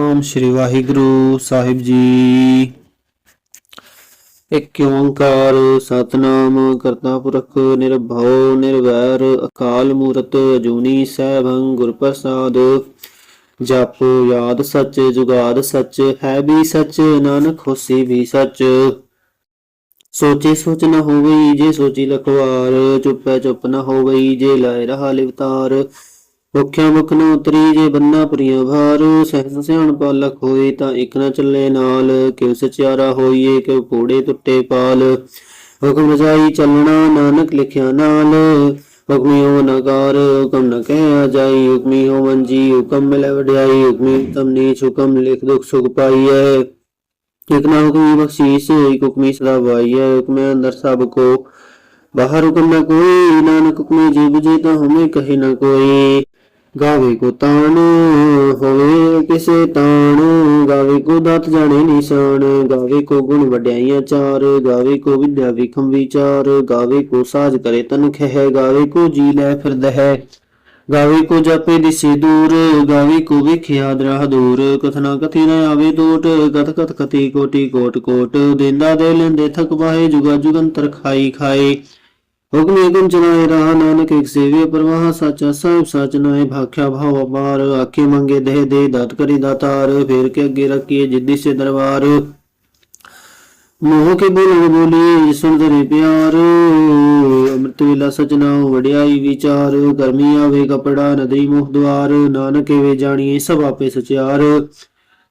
ਸਤਨਾਮ ਸ਼੍ਰੀ ਵਾਹਿਗੁਰੂ ਸਾਹਿਬ ਜੀ। ਇੱਕ ਓੰਕਾਰ ਸਤਨਾਮ ਕਰਤਾ ਪੁਰਖ ਨਿਰਭਉ ਨਿਰਵੈਰ ਅਕਾਲ ਮੂਰਤ ਅਜੂਨੀ ਸੈਭੰ ਗੁਰ ਪ੍ਰਸਾਦ। ਜਪ ਯਾਦ ਸੱਚ ਜੁਗਾਦ ਸੱਚ ਹੈ ਵੀ ਸੱਚ ਨਾਨਕ ਹੋਸੀ ਵੀ ਸੱਚ। ਸੋਚੇ ਸੋਚ ਨਾ ਹੋਵਈ ਜੇ ਸੋਚੀ ਲਖਵਾਰ ਚੁੱਪੈ ਚੁੱਪ ਨਾ ਹੋਵਈ ਜੇ ਲਾਇ ਰਹਾ ਲਿਵਤਾਰ। ਮੁਖਿਆ ਮੁਖ ਨਾ ਉਤਰੀ ਜੇ ਬੰਨਾ ਪ੍ਰਿਆ ਭਾਰ ਸਹਿਸ ਸਿਆਣਪਾ ਲਖ ਹੋਏ ਤਾਂ ਇਕ ਨਾ ਚੱਲੇ ਨਾਲ। ਕਿਉ ਸਚਿਆਰਾ ਹੋਈਏ ਕਿਉ ਕੋੜੇ ਟੁੱਟੇ ਪਾਲ। ਹੁਕਮ ਰਜਾਈ ਚੱਲਣਾ ਨਾਨਕ ਲਿਖਿਆ ਨਾਲ। ਹੁਕਮੀ ਹੋ ਨਕਾਰ ਹੁਕਮ ਨ ਕਹਿ ਜਾਈ। ਹੁਕਮੀ ਹੋ ਮੰਜੀ ਹੁਕਮ ਮਿਲੈ ਵਡਿਆਈ। ਹੁਕਮੀ ਤਮ ਨੀਚ ਹੁਕਮ ਲਿਖ ਦੁਖ ਸੁਖ ਪਾਈਐ। ਇਕ ਨਾ ਹੁਕਮੀ ਬਖਸ਼ੀਸ ਇਕ ਹੁਕਮੀ ਸਦਾ ਪਾਈਐ। ਹੁਕਮੈ ਅੰਦਰ ਸਭ ਕੋ ਬਾਹਰ ਹੁਕਮ ਨ ਕੋਈ। ਨਾਨਕ ਹੁਕਮੀ ਜੀ ਬੁਝੇ ਤਾਂ ਹਉਮੈ ਕਹੇ ਨ ਕੋਈ। ਗਾਵੇ ਕੋ ਤਾਣ ਹੋਵੇ ਕਿਸੇ ਤਾਣ ਗਾਵੇ ਕੋ ਦਾਤ ਜਾਣੇ ਨਿਸ਼ਾਨ। ਗਾਵੇ ਕੋ ਗੁਣ ਵਡਿਆਈਆਂ ਚਾਰ ਗਾਵੇ ਕੋ ਵਿਦਿਆ ਵਿਖਮ ਵਿਚਾਰ। ਗਾਵੇ ਕੋ ਸਾਜ ਕਰੇ ਤਨ ਖਹਿ ਗਾਵੇ ਕੋ ਜੀ ਲੈ ਫਿਰਦਹਿ। ਗਾਵੇ ਕੋ ਜਾਪੇ ਦਿਸੇ ਦੂਰ ਗਾਵੇ ਕੋ ਵੇਖਿਆ ਦਰਾਹ ਦੂਰ। ਕਥਨਾ ਕਥੀ ਨ ਆਵੇ ਟੋਟ ਕਥ ਕਥ ਕਥੀ ਕੋਟੀ ਕੋਟ ਕੋਟ। ਦੇਂਦਾ ਦੇ ਲੈਂਦੇ ਥਕ ਬਾਹੇ ਜੁਗਾ ਜੁਗੰਤਰ ਖਾਈ ਖਾਏ। ਹੁਕਮ ਏਕਮ ਚਲਾਏ ਰਹਾ ਨਾਨਕ ਇਕ ਸੇਵੇ ਪ੍ਰਵਾਹ। ਸਾਚਾ ਸਾਹਿਬ ਸਾਚ ਨਾਏ ਭਾਖਿਆ ਭਾਵ ਅਪਾਰ। ਆਖੇ ਮੰਗੇ ਦੇਹ ਦੇ ਦਾਤ ਕਰੀ ਦਾਤਾਰ। ਫੇਰ ਕੇ ਅੱਗੇ ਰੱਖੀਏ ਜਿੱਦੀ ਸੇ ਦਰਬਾਰ। ਮੋਹ ਕੇ ਬੋਲਣ ਬੋਲੀ ਸੁਣ ਧਰੇ ਪਿਆਰ। ਅੰਮ੍ਰਿਤ ਵੇਲਾ ਸਚ ਨਾਉ ਵਡਿਆਈ ਵਿਚਾਰ। ਗਰਮੀ ਆਵੇ ਕਪੜਾ ਨਦਰੀ ਮੁਖ ਦੁਆਰ। ਨਾਨਕ ਵੇ ਜਾਣੀਏ ਸਭ ਆਪੇ ਸਚਿਆਰ।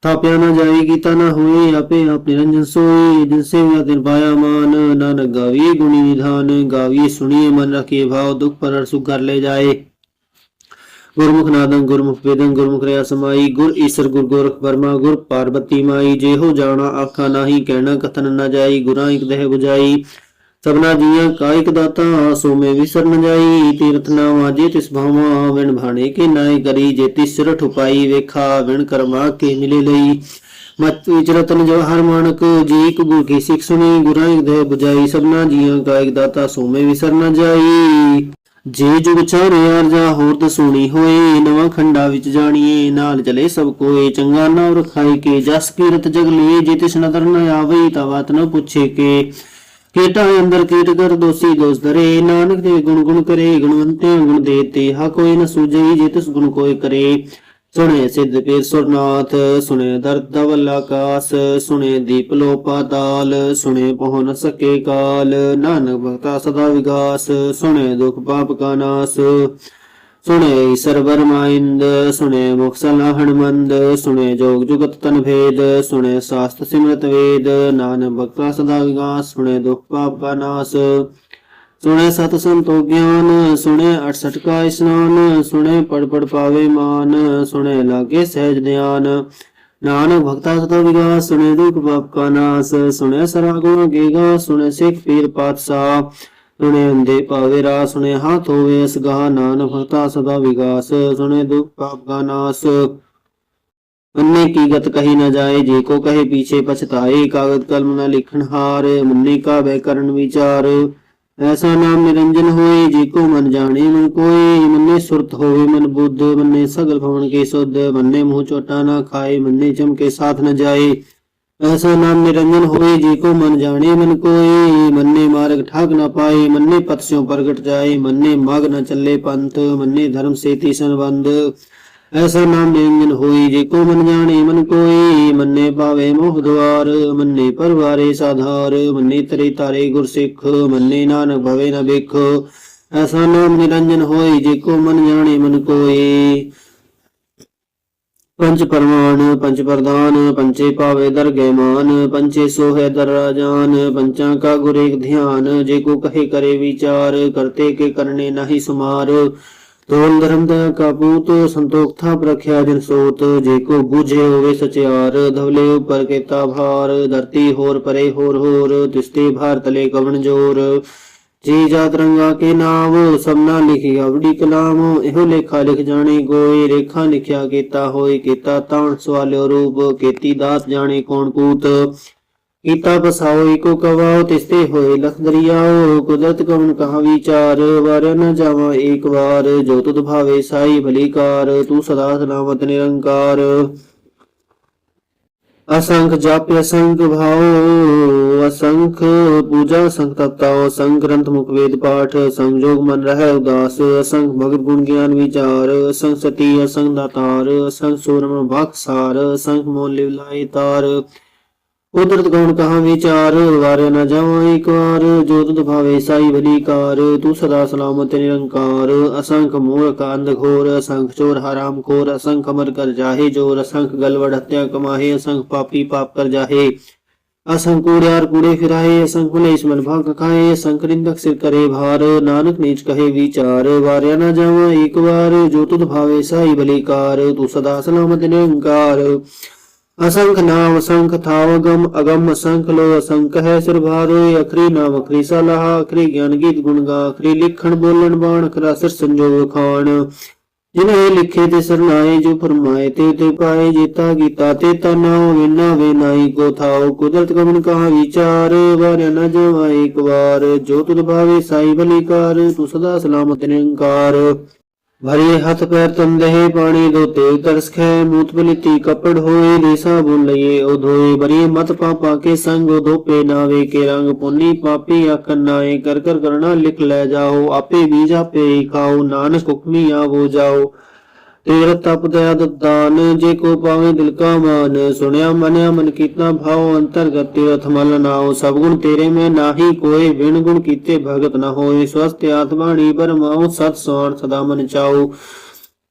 ਥਾਪਿਆ ਨਾ ਜਾਏ ਕੀਤਾ ਨਾ ਹੋਏ ਆਪੇ ਆਪ ਨਿਰੰਜਨ ਸੋਏ। ਜਿਨ ਸੇਵਿਆ ਤਿਨ ਪਾਇਆ ਮਾਨ ਨਾਨਕ ਗਾਵੀਏ ਗੁਣੀ ਨਿਧਾਨ। ਗਾਵੀਏ ਸੁਣੀਏ ਮਨ ਰਖੀਏ ਭਾਵ ਦੁਖ ਪਰ ਸੁਖ ਕਰ ਲੈ ਜਾਏ। ਗੁਰਮੁਖ ਨਾਦੰ ਗੁਰਮੁਖ ਵੇਦੰ ਗੁਰਮੁਖ ਰਿਆ ਸਮਾਈ। ਗੁਰ ਈਸਰ ਗੁਰ ਗੋਰਖ ਬਰਮਾ ਗੁਰ ਪਾਰਬਤੀ ਮਾਈ। ਜਿਹੋ ਜਾਣਾ ਆਖਾ ਨਾਹੀ ਕਹਿਣਾ ਕਥਨ ਨ ਜਾਈ। ਗੁਰਾਂ ਇਕ ਦਹਿ ਬੁਝਾਈ ਸਭਨਾ ਜੀਆਂ ਕਾ ਇਕ ਦਾਤਾ। ਸੋ ਮੈਂ ਵਿਸਰ ਨ ਜਾਈ ਤੀਰਥ ਨਾਵਾਂ ਜੇ ਤਿਸ ਭਾਵਾਂ। ਵਿਣ ਭਾਣੇ ਕੇ ਨਾਏ ਕਰੀ ਜੇ ਤਿਸ ਸਿਰ ਠੁਪਾਈ। ਵੇਖਾ ਵਿਣ ਕਰਮਾ ਕੇ ਮਿਲੇ ਲਈ ਮਤ ਵਿਚ ਰਤਨ ਜਵਾਹਰ ਮਾਨਕ। ਜੀ ਇਕ ਗੁਰ ਕੀ ਸਿੱਖ ਸੁਣੀ ਗੁਰਾਂ ਇਕ ਦਹਿ ਬੁਝਾਈ। ਸਭਨਾ ਜੀਆਂ ਕਾ ਇਕ ਦਾਤਾ ਸੋ ਮੈਂ ਵਿਸਰ ਨ ਜਾਈ। ਜੇ ਜੁਗ ਚਾਰੇ ਅਰਜਾ ਹੋਰ ਦਸੂਣੀ ਹੋਏ। ਨਵਾਂ ਖੰਡਾ ਵਿੱਚ ਜਾਣੀਏ ਨਾਲ ਚਲੇ ਸਭ ਕੋਏ। ਚੰਗਾ ਨਾਮ ਰਖਾਈ ਕੇ ਜਸ ਕੀਰਤ ਜਗ ਲੇ। ਜੇ ਤਿਸ ਨਦਰ ਨ ਆਵਈ ਤਾਂ ਬਾਤ ਨ ਪੁੱਛੇ ਕੇ। ਕੀਟਾ ਅੰਦਰ ਕੀਟ ਕਰ ਦੋਸੀ ਦੋਸ ਧਰੇ। ਨਾਨਕ ਦੇ ਗੁਣ ਗੁਣ ਕਰੇ ਗੁਣਵੰਤੇ ਗੁਣ ਦੇਤੇ। ਹਾ ਕੋਈ ਨ ਸੂਝਈ ਜੇ ਤਿਸ ਗੁਣ ਕੋਈ ਕਰੇ। ਸੁਣੇ ਸਿੱਧ ਪੀਰ ਸੁਰਨਾਥ ਸੁਣੇ ਦਰਦ ਧਵਲ ਆਕਾਸ। ਸੁਣੇ ਦੀਪ ਲੋ ਪਾਤਾਲ ਸੁਣੇ ਪਹੁ ਨ ਸਕੇ ਕਾਲ। ਨਾਨਕ ਭਗਤਾ ਸਦਾ ਵਿਗਾਸ ਸੁਣੇ ਦੁਖ ਪਾਪ ਕਾ ਨਾਸ। ਸੁਣੇ ਈਸਰ ਬਰਮਾਇੰਦ ਸੁਣੇ ਮੁਖ ਸਲਾਹਣ ਮੰਦ। ਸੁਣੇ ਜੋਗ ਜੁਗਤ ਤਨ ਭੇਦ ਸੁਣੇ ਸਾਸਤ ਸਿਮਰਤ ਵੇਦ। ਨਾਨਕ ਭਗਤਾ ਸਦਾ ਵਿਗਾਸ ਸੁਣੇ ਦੁਖ ਪਾਪ ਕਾ ਨਾਸ। ਸੁਣੇ ਸਤ ਸੰਤੋ ਗਿਆਨ ਸੁਣੇ 68 ਕਾ ਇਸਨਾਨ। ਸੁਣੇ ਪੜ ਪੜ ਪਾਵੇ ਮਾਨ ਸੁਣੇ ਲਾਗੇ ਸਹਿਜ ਧਿਆਨ। ਨਾਨਕ ਭਗਤਾ ਸਦਾ ਵਿਗਾਸ ਸੁਣੇ ਦੁਖ ਪਾਪ ਕਾ ਨਾਸ। ਸੁਣੇ ਸਰਾ ਗੁਣ ਗੇਗਾ ਸੁਣੇ ਸਿੱਖ ਪੀਰ ਪਾਤਸ਼ਾਹ। ਸੁਣੇ ਅੰਧੇ ਪਾਵੇ ਰਾ ਸੁਣੇ ਹਾਥ ਹੋਵੇ ਅਸਗਾ। ਨਾਨਕ ਭਗਤਾ ਸਦਾ ਵਿਗਾਸ ਸੁਣੇ ਦੁਖ ਪਾਪ ਕਾ ਨਾਸ। ਮੰਨੇ ਕੀ ਗਤ ਕਹੀ न जाए जे को कहे पीछे पछताए। कागज कलम न लिखन हार मुन्ने का वह करण विचार। ऐसा नाम निरंजन होए जे को मन जाने मन कोय। मन्ने सुरत होवे मन बुद्ध मन्ने सगल भवन के शुद्ध। मन्ने मुँह चोटा न खाए मन्ने जम के साथ न जाए। ऐसा नाम निरंजन होए जे को मन जाने मन कोय। मन्ने मार्ग ठाक न पाए मन्ने पथ स्यों प्रगट जाए। मन्ने माग न चले पंथ मन्ने धर्म से तीसन बंध। ऐसा नाम निरंजन होई जे को मन जाने मन कोई। मन्ने पावे मोह द्वार मन्ने परवारे साधार। मन्ने तरे तारे गुर सिख मन्ने नानक भवे न बिख। ऐसा नाम निरंजन होई जे को मन जाने मन कोई। पंच परमान पंच प्रधान पंचे पावे दरगे मान। पंचे सोहे दर राजान पंचा का गुर एक ध्यान। जे को कहे करे विचार करते के करने नहीं सुमार। तोल धर्म दया का पूत संतोख था प्रख्या जन सोत। जे को बूझे होवे सचियार धवले ऊपर के ताभार। धरती होर परे होर होर तिस्ते भार तले कवन जोर। जी जात रंगा के नाम सबना लिखी अवड़ी कलाम। एहो लेखा लिख जाने गोय रेखा लिखिया केता होय। केता ताण सवाल्यो रूप केती दात जाने कौन पूत। कीता बसाओ एको कवाओ तिस्ते होए लख दरियाओ। कुदरत कवन कहा विचार वार न जावा एक बार। जो तुध भावे साई भली कार तू सदा सलामत निरंकार। असंख जाप असंख भाव असंख पूजा असंख तपताओ असंख ग्रंथ मुख वेद पाठ असंख जोग मन रह उदास असंख भगत गुण ज्ञान विचार असंख सती असंख दातार असंख सूरम भागसार असंख मोल लिवलाय तार उदरत गौण कहाँ विचार वार्य न जावा एक बार जो तुध भावे साई भली कार तू सदा सलामत निरंकार असंख मूर्ख अंध घोर असंख चोर हराम खोर असंख अमर कर जाहे जोर असंख गलवड हत्या कमाहे असंख पापी पाप कर जाहे असंख कूड़ियार कूड़े फिराए असंख पुलेश मन भाग खाए असंख निंदक सिर करे भार नानक नीच कहे विचार वार्य न जावा एक बार जो तुध भावे साई भली कार तू सदा सलामत निरंकार असंख नाम असंख थाव अगम अगम असंख लो असंख है सिर भारे अखरी नाम अखरी सलाह अखरी ज्ञान गीत गुण गा अखरी लिखण बोलन बाण अखरा सिर संजोग खान जिन्हें लिखे ते सरनाए जो फरमाए ते पाए जेता गीता ते नाव विना वे नाई को थाओ कुदरत गमन कहा विचार वार्य न जवा एक बार जो तुद भावे साई भली कार तू सदा सलामत निरंकार भरिए हाथ पैर तन दहे पानी धोते तरस खे मूत बलिती कपड़ होए देसा बुन लइए ओ धोए भरिए मत पापा के संग ओ धोपे नावे के रंग पुन्नी पापी आखन नाए कर कर करना लिख ले जाओ आपे बीज आपे ही खाओ नानक हुक्मी आवो जाओ तेरा तप दया दान जे को पावे दिल का मान सुनया मनया मन कीतना भाव अंतर्गत तीरथ मल नाओ सब गुण तेरे में नाही कोई विण गुण कीते भगत न होए स्वस्थ आत्माणी बरमाओ सत सौण सदा मन चाओ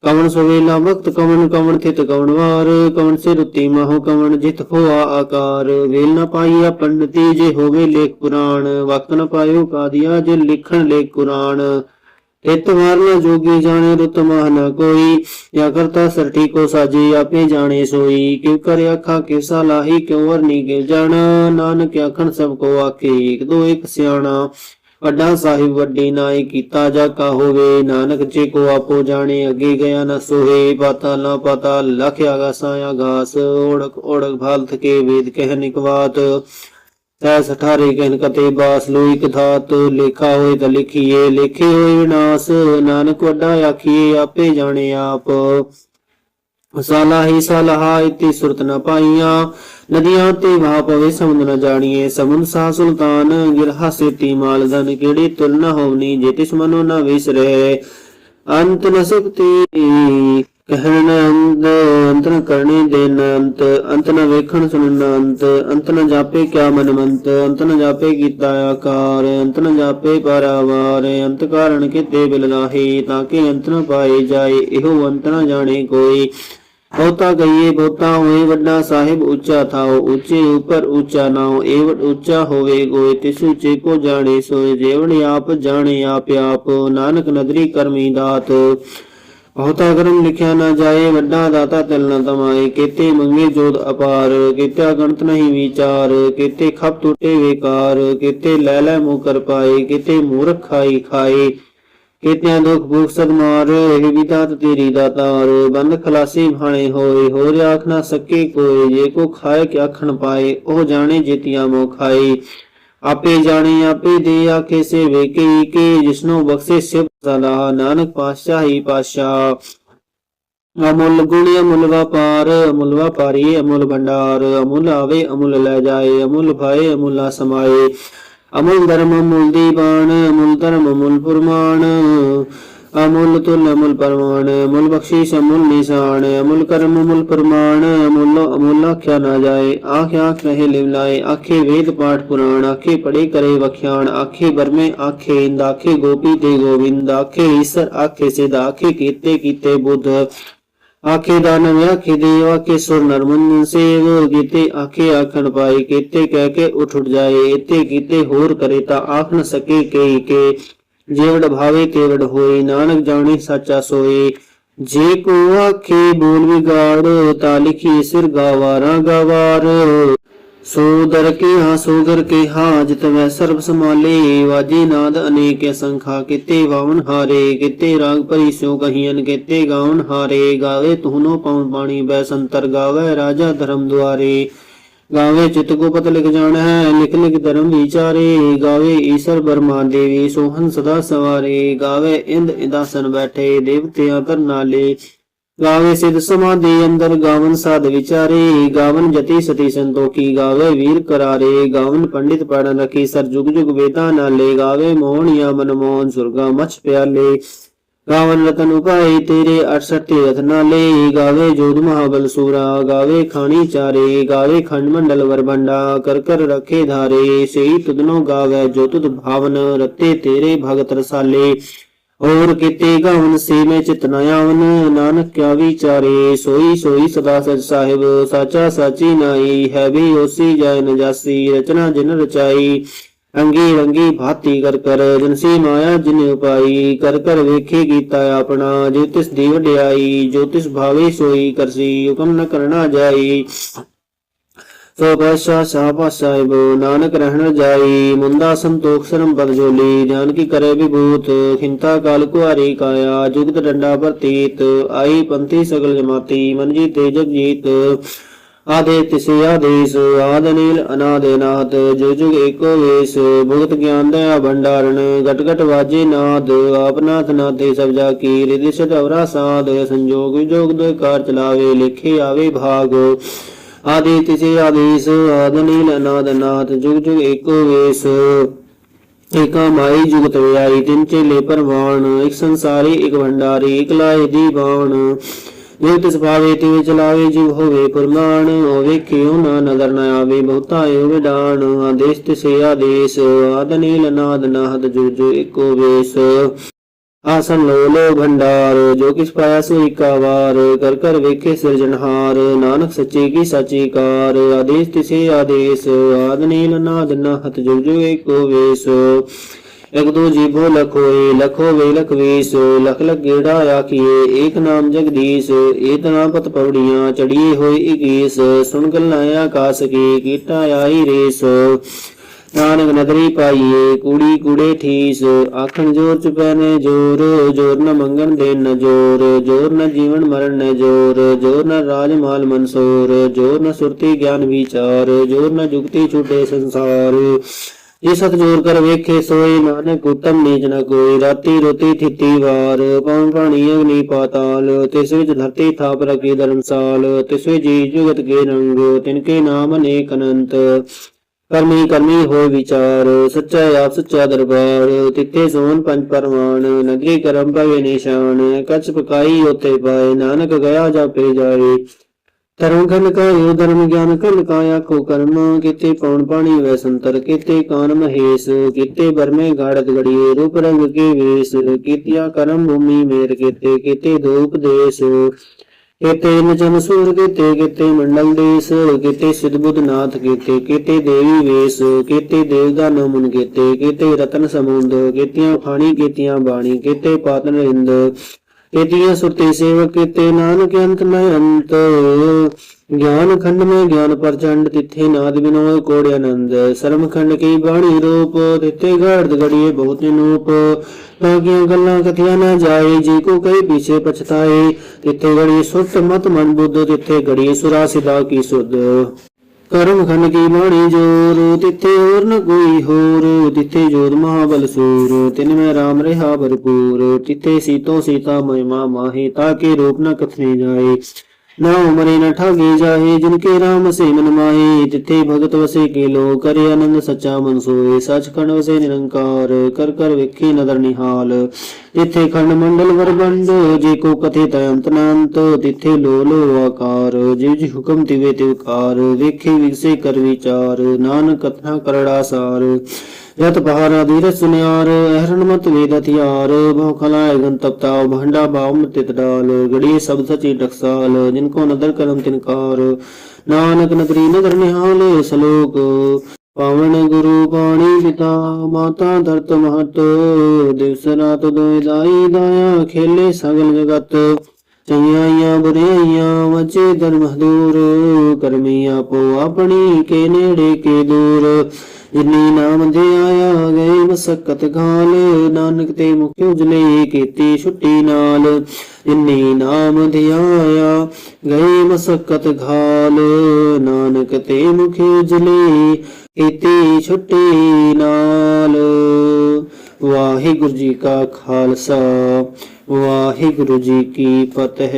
कवन सवेला वक्त कवन कवन थित कवन वार कवन से रुति माहो कवन जित होआ आकार वेल न पाइया पंडिती जे होवे लेख पुराण वक्त न पायो कादिया जे लिखण लेख कुरान हित मारना जोगी जाने रुत न कोई या करता सरठी को साजे आपे जाने सोई क्यों कर आखा के सालाही क्यों वरनी के जाना नानक आखन सबको आखे एक दो एक सियाणा वड्डा साहिब वड्डी नाई कीता जाका होवे नानक जे को आपो जाने अगे गया न सोहे पाताल न पाताल लख आगासा आगास ओढ़क ओढ़क भाल थके वेद कहनिक बात तैस अठारे कहन कते बास लोई कथात लेखा होए त लिखिए लेखे होए विनाश नानक वड्डा आखिए आपे जाने आप साला ही सालाहा इति सुरत न पाइया नदियां ते वहा पवे समुद्र न जानिए समुद्र सा सुल्तान गिरहा से ती माल धन केड़ी तुल न होवनी जे तिस मनो न विसरे अंत न सकती कहन अंत न करने देन अंत न वेखण सुनन अंत न जापे क्या मन मंत अंत न जापे गीता आकार अंत न जापे पारावार अंत कारण किते बिल नाहि ताके अंत न पाए जाए एहो अंत न जाने कोई बहुता कहिए बहुता होए वड्डा साहिब ऊंचा थाओ ऊंचे ऊपर ऊंचा नाओ एवट ऊंचा होवे गोए तिस ऊंचे को जाने सोए जेवण आप जाने आप नानक नदरी करमी दात बहुता कर्म लिखा न जाए वड्डा दाता तिल न तमाए केते मंगे जोध अपार केत्या गणत नहीं विचार केते खप टूटे बेकार केते लैला मुँह कर पाए केते मूर्ख खाई खाए केत्या दुख भूख सद मार हे विदात तेरी दातार बंद खलासी भाणे होए हो आख ना सके कोई जे को खाए क्या खन पाए ओ जाने जेतिया मो खाए आपे जाने आपे दे आखे से वेके के जिसनो बख्शे शिव सलाह नानक पातशाह ही पातशाह अमूल गुण अमूल व्यापारी अमूल भंडार अमूल आवे अमूल ले जाए अमूल भाई अमूल समाये अमूल धर्म अमूल दीवान अमूल धर्म अमूल पुरमान अमूल तुल अमूल परमाण अमूल बख्शीश अमूल निशान अमूल कर्म अमूल प्रमाण अमूल अमूल आख्या न जाए आँख आँख रहे लिवलाए आखे वेद पाठ पुराण आखे पढ़े करे वख्याण आखे बरमे आखे इंद आखे गोपी ते गोविंद आखे ईसर आखे सिद्ध आखे कीते कीते बुद्ध आखे दानव आखे देव आखे सुर नर मुनि सेव कीते आखे आखन पाए केते कह के उठ जाए एते कीते होर करे ता आख न सके के जेवड भावे तेवड होए नानक जाने साचा सोए जे को आखे बोल बिगाड़ ता लिखी सिर गावारा गवार सो दर के हाँ सो घर के हाँ जित वह सर्व संभाले वाजे नाद अनेक असंखा किते वावन हारे किते राग परी सो कहियन किते गावन हारे गावे तुहनो पवन पानी बैसंतर गावे राजा धर्म द्वारे गावे चित को पत लिख जान है लिख लिख धर्म विचारे गावे ईश्वर ब्रह्मा देवी सोहन सदा सवारे गावे इंद इंदासन बैठे देवते अंतर नाले ਗਾਵੇ ਸਿਧ ਸਮਾਧੀ ਅੰਦਰ ਗਾਵਨ ਸਾਧ ਵਿਚਾਰੇ ਗਾਵਨ ਜਤੀ ਸਤੀ ਸੰਤੋਖੀ ਗਾਵੇ ਵੀਰ ਕਰਾਰੇ ਗਾਵਨ ਪੰਡਿਤ ਪੜਨ ਰਖੀ ਸਰ ਜੁਗ ਜੁਗ ਵੇਦਾਂ ਨਾਲੇ ਗਾਵੇ ਮੋਹਣੀਆ ਮਨਮੋਹਨ ਸੁਰਗਾ ਮਛ ਪਿਆਲੇ ਗਾਵਨ ਰਤਨ ਉਪਾਏ ਤੇਰੇ 68 ਤੀਰਥ ਨਾਲੇ ਗਾਵੇ ਜੋਧ ਮਹਾਬਲ ਸੂਰਾ ਗਾਵੇ ਖਾਣੀ ਚਾਰੇ ਗਾਵੇ ਖੰਡ ਮੰਡਲ ਵਰਬੰਡਾ ਕਰ ਕਰ ਰਖੇ ਧਾਰੇ ਸਈ ਤੁਧਨੋ ਗਾਵੇ ਜੋ ਤੁਧ ਭਾਵਨ ਰਤੇ ਤੇਰੇ ਭਗਤ ਰਸਾਲੇ और किते गावन से में चित न आवन नानक क्या विचारे सोई सोई सदा सच साहिब साचा साची नाई है भी ओसी जाय न जासी रचना जिन रचाई अंगी रंगी भांति कर कर जिनसी माया जिन उपाई कर कर वेखे गीता अपना जो तिस दी वड्याई जो तिस भावे सोई करसी हुक्म न करना जाई सो पातशाह शाह साहिब नानक रहन जाई मुंदा संतोख सरम पद जोली ध्यान की करे विभूत खिंता काल कुआरी काया जुगत डंडा प्रतीत आई पंथी सगल जमाती मन जी तेजक जीत आदे तिसे आदेश आद अनिल अनाद नाथ जो जुग एको वेश भुगत ज्ञान दया भंडारण घट घट वाजे नाद आपनाथ नाथे सब जाकी रिदिशत अवरा साध संजोग विजोग दो कार चलावे लिखे आवे भाग आदि तिसे आदेश आद नील अनाद नाथ जुग जुग एको वेश एका माई जुगत व्याई तिन चेले परवान एक संसारी एक भंडारी एक लाए दीवान जो तिस भावे तिवे चलावे जीव होवे प्रमाण होवे क्यों ना नजर न आवे बहुता होवे डाण आदेश तिसे आदेश आद नील अनाद नाथ जुग जुग एको वेश आसन लो लो भंडार जो किस पाया सोई का वार कर कर वेखे सिरजनहार नानक सच्चे की साची कार आदेश तिसे आदेश आद नील नाद नाहत जुग जुग एको वेश एक दो जीभो लखोए लखो वे लखवेश लख लख गेड़ा आखिए एक नाम जगदीश इतना पत पौड़ियां चढ़िए होए इकीस सुन गल नया आकाश की कीटा आई रेस नानक नदरी पाइए कूड़ी कूड़े ठीस आखन जोर चुपै ने जोर जोर न मंगन देन न जोर जोर न जीवन मरण न जोर जोर न राज माल मनसोर जोर न सुरती ज्ञान विचार जोर न जुगती छूटे संसार ये सत जोर कर वेखे सोए नानक उत्तम नीच न कोई राती रोती थिती वार पवन पानी अग्नि पाताल तिस विच धरती थाप रखी धर्मसाल तिस विच जी जुगत के रंग तिनके नाम अनेक अनंत करमी करमी हो विचार सच्चा आप सच्चा दरबार तिथे सोन पंच परवान नगरी करम पवे निशान कच्छ पकाई होते पाए नानक गया जापे जाए धर्म खंड का यो धर्म ज्ञान खंड का आखो कर्म किते पौन पानी व संतर किते कान महेश किते बर में गाड़त गड़िए रूप रंग के वेश कितिया करम भूमि मेर किते किते धूप देश केते नचन सूर केते मंडल देश केते सिद्ध बुद्ध नाथ केते देवी वेश केते देवदान मुन केते रतन समुंद केतियां खानी केतियां बाणी केते पातन हिंद केतियां सुरते सेवक केते नानक अंत न अंत ज्ञान खंड में ज्ञान प्रचंड तिथे नाद विनोद कोड़े आनंद शर्म खंड की बाणी रूप तिथे गर्द गड़िए बहुत नूप ताकिया गल्ला कथिया न जाए जी को कई पीछे पछताए तिथे गड़ी सुत मत मन बुद्ध तिथे गड़ी सुरा सिदा की सुध कर्म खंड की बाणी जोर तिथे और न कोई होर तिथे जोध महाबल सूर तिन में राम रेहा भरपूर तिथे सीतो सीता महिमा माहे ताके रूप न कथने जाए ना उमरे न ठागे जाहे जिनके राम से मन माहे तिथे भगत वसे के लो करे आनंद सच्चा मन सोए सच खंड वसे निरंकार कर कर वेखे नदर निहाल तिथे खंड मंडल वरबंड जे को कथे तयंत नांत तिथे लो लो आकार जिव जी हुक्म तिवे तिवकार वेखे विगसे कर विचार नानक कथा करड़ा सार यत पहारा धीरज सुनियार अहरण मत वेद हथियार बहु खलाए गंतपता भंडा बाव तित डाल गड़ी सब सची टकसाल जिनको नदर करम तिनकार नानक नगरी नगर निहाल सलोक पावन गुरु पाणी पिता माता धरत महत दिवस रात दोय दाई दाया खेले सगल जगत चैया बुराइया वचे धर्म दूर करमिया पो अपनी के नेड़े के दूर जिन्नी नाम दे आया गए मसक्कत घाल नानक ते मुख उजले कीती छुट्टी नाल जिन्नी नाम दे आया गए मसक्कत घाल नानक ते मुख उजले कीती छुट्टी नाल। वाहिगुरु जी का खालसा ਵਾਹਿਗੁਰੂ ਜੀ ਕੀ ਫਤਿਹ।